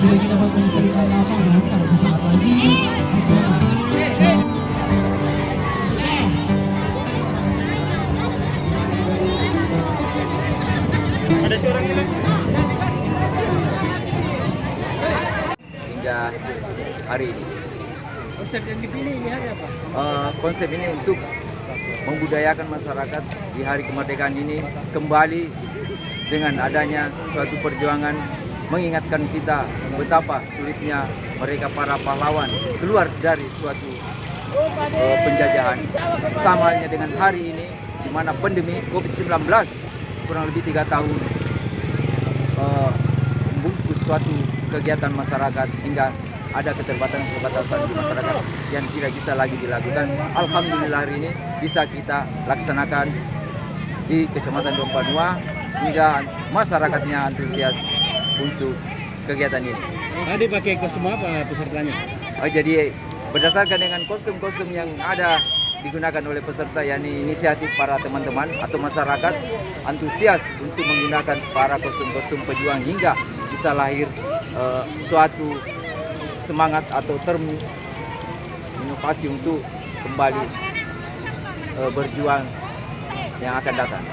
sudah kita dapat menceritakan apa dan sesaat lagi acara. Ada seorang ini. Hingga hari ini. Konsep yang dipilih ini hari apa? Konsep ini untuk membudayakan masyarakat di hari kemerdekaan ini kembali dengan adanya suatu perjuangan mengingatkan kita betapa sulitnya mereka para pahlawan keluar dari suatu penjajahan. Sama halnya dengan hari ini di mana pandemi COVID-19 kurang lebih 3 tahun membungkus suatu kegiatan masyarakat hingga ada keterbatasan di masyarakat yang tidak bisa lagi dilakukan. Alhamdulillah hari ini bisa kita laksanakan di Kecamatan Dompanua hingga masyarakatnya antusias untuk kegiatan ini. Tadi pakai kostum apa pesertanya? Jadi berdasarkan dengan kostum-kostum yang ada digunakan oleh peserta, yakni inisiatif para teman-teman atau masyarakat antusias untuk menggunakan para kostum-kostum pejuang hingga bisa lahir suatu semangat atau inovasi untuk kembali berjuang yang akan datang.